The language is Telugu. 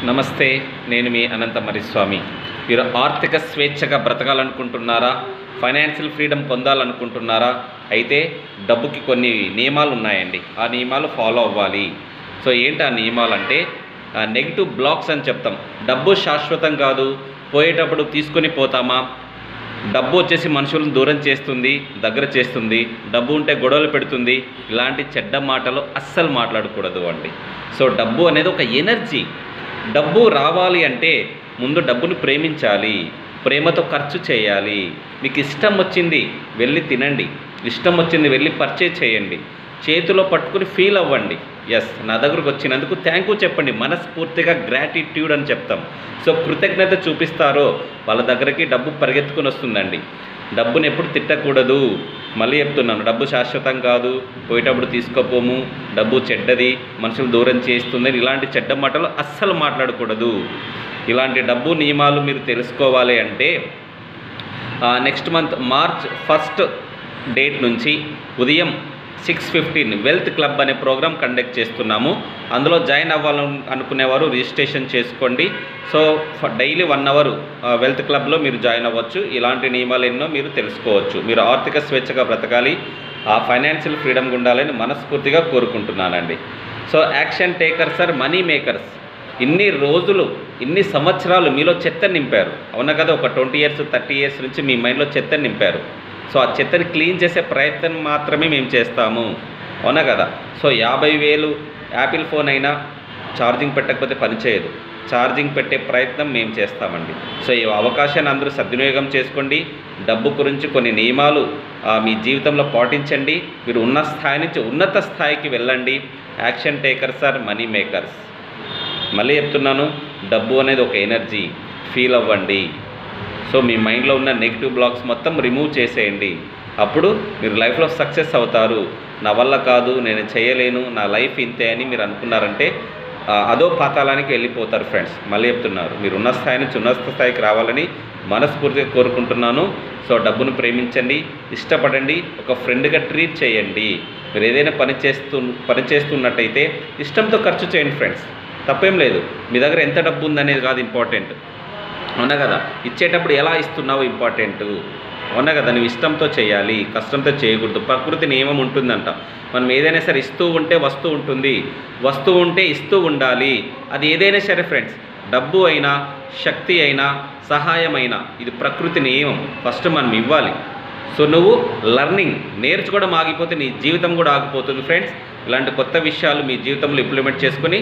నమస్తే, నేను మీ అనంత మరిస్వామి. మీరు ఆర్థిక స్వేచ్ఛగా బ్రతకాలనుకుంటున్నారా? Financial freedom పొందాలనుకుంటున్నారా? అయితే డబ్బుకి కొన్ని నియమాలు ఉన్నాయండి. ఆ నియమాలు ఫాలో అవ్వాలి. సో ఏంటి ఆ నియమాలు అంటే, నెగిటివ్ బ్లాక్స్ అని చెప్తాం. డబ్బు శాశ్వతం కాదు, పోయేటప్పుడు తీసుకొని పోతామా? డబ్బు వచ్చేసి మనుషులను దూరం చేస్తుంది, దగ్గర చేస్తుంది. డబ్బు ఉంటే గొడవలు పెడుతుంది. ఇలాంటి చెడ్డ మాటలు అస్సలు మాట్లాడకూడదు అండి. సో డబ్బు అనేది ఒక ఎనర్జీ. డబ్బు రావాలి అంటే ముందు డబ్బును ప్రేమించాలి, ప్రేమతో ఖర్చు చేయాలి. మీకు ఇష్టం వచ్చింది వెళ్ళి తినండి, ఇష్టం వచ్చింది వెళ్ళి పర్చేజ్ చేయండి, చేతిలో పట్టుకుని ఫీల్ అవ్వండి. ఎస్, నా దగ్గరకు వచ్చినందుకు థ్యాంక్ యూ చెప్పండి, మనస్ఫూర్తిగా గ్రాటిట్యూడ్ అని చెప్తాం. సో కృతజ్ఞత చూపిస్తారో వాళ్ళ దగ్గరికి డబ్బు పరిగెత్తుకుని వస్తుందండి. డబ్బుని ఎప్పుడు తిట్టకూడదు. మళ్ళీ చెప్తున్నాను, డబ్బు శాశ్వతం కాదు, పోయేటప్పుడు తీసుకోపోము, డబ్బు చెడ్డది, మనుషులు దూరం చేస్తుంది, ఇలాంటి చెడ్డ మాటలు అస్సలు మాట్లాడకూడదు. ఇలాంటి డబ్బు నియమాలు మీరు తెలుసుకోవాలి అంటే నెక్స్ట్ మంత్ మార్చ్ 1 డేట్ నుంచి ఉదయం 6:15 వెల్త్ క్లబ్ అనే ప్రోగ్రామ్ కండక్ట్ చేస్తున్నాము. అందులో జాయిన్ అవ్వాలని అనుకునేవారు రిజిస్ట్రేషన్ చేసుకోండి. సో డైలీ 1 అవర్ వెల్త్ క్లబ్లో మీరు జాయిన్ అవ్వచ్చు. ఇలాంటి నియమాలు ఎన్నో మీరు తెలుసుకోవచ్చు. మీరు ఆర్థిక స్వేచ్ఛగా బ్రతకాలి, ఆ ఫైనాన్షియల్ ఫ్రీడమ్ ఉండాలని మనస్ఫూర్తిగా కోరుకుంటున్నానండి. So action takers are money makers. ఇన్ని రోజులు, ఇన్ని సంవత్సరాలు మీలో చెత్త నింపారు, అవునా కదా? ఒక 20 years 30 years నుంచి మీ మైండ్లో చెత్త నింపారు. సో ఆ చెత్తని క్లీన్ చేసే ప్రయత్నం మాత్రమే మేము చేస్తాము, అవునా కదా? సో 50,000 యాపిల్ ఫోన్ అయినా ఛార్జింగ్ పెట్టకపోతే పనిచేయదు. ఛార్జింగ్ పెట్టే ప్రయత్నం మేము చేస్తామండి. సో ఈ అవకాశాన్ని అందరూ సద్వినియోగం చేసుకోండి. డబ్బు గురించి కొన్ని నియమాలు మీ జీవితంలో పాటించండి. మీరు ఉన్న స్థాయి నుంచి ఉన్నత స్థాయికి వెళ్ళండి. Action takers are money makers. మళ్ళీ చెప్తున్నాను, డబ్బు అనేది ఒక ఎనర్జీ. ఫీల్ అవ్వండి. సో మీ మైండ్లో ఉన్న నెగిటివ్ బ్లాక్స్ మొత్తం రిమూవ్ చేసేయండి. అప్పుడు మీరు లైఫ్లో సక్సెస్ అవుతారు. నా వల్ల కాదు, నేను చేయలేను, నా లైఫ్ ఇంతే అని మీరు అనుకున్నారంటే అదో పాతాళానికి వెళ్ళిపోతారు ఫ్రెండ్స్. మళ్ళీ చెప్తున్నారు, మీరు ఉన్న స్థాయి నుంచి ఉన్నత స్థాయికి రావాలని మనస్ఫూర్తిగా కోరుకుంటున్నాను. సో డబ్బును ప్రేమించండి, ఇష్టపడండి, ఒక ఫ్రెండ్గా ట్రీట్ చేయండి. మీరు ఏదైనా పని చేస్తున్నట్టయితే ఇష్టంతో ఖర్చు చేయండి ఫ్రెండ్స్, తప్పేం లేదు. మీ దగ్గర ఎంత డబ్బు ఉందనేది కాదు ఇంపార్టెంట్, అవునా కదా? ఇచ్చేటప్పుడు ఎలా ఇస్తున్నావు ఇంపార్టెంట్, అవునా కదా? నువ్వు ఇష్టంతో చేయాలి, కష్టంతో చేయకూడదు. ప్రకృతి నియమం ఉంటుందంట, మనం ఏదైనా సరే ఇస్తూ ఉంటే వస్తూ ఉంటుంది, వస్తూ ఉంటే ఇస్తూ ఉండాలి. అది ఏదైనా సరే ఫ్రెండ్స్, డబ్బు అయినా, శక్తి అయినా, సహాయం అయినా, ఇది ప్రకృతి నియమం. ఫస్ట్ మనం ఇవ్వాలి. సో నువ్వు నేర్చుకోవడం ఆగిపోతే నీ జీవితం కూడా ఆగిపోతుంది ఫ్రెండ్స్. ఇలాంటి కొత్త విషయాలు మీ జీవితంలో ఇంప్లిమెంట్ చేసుకొని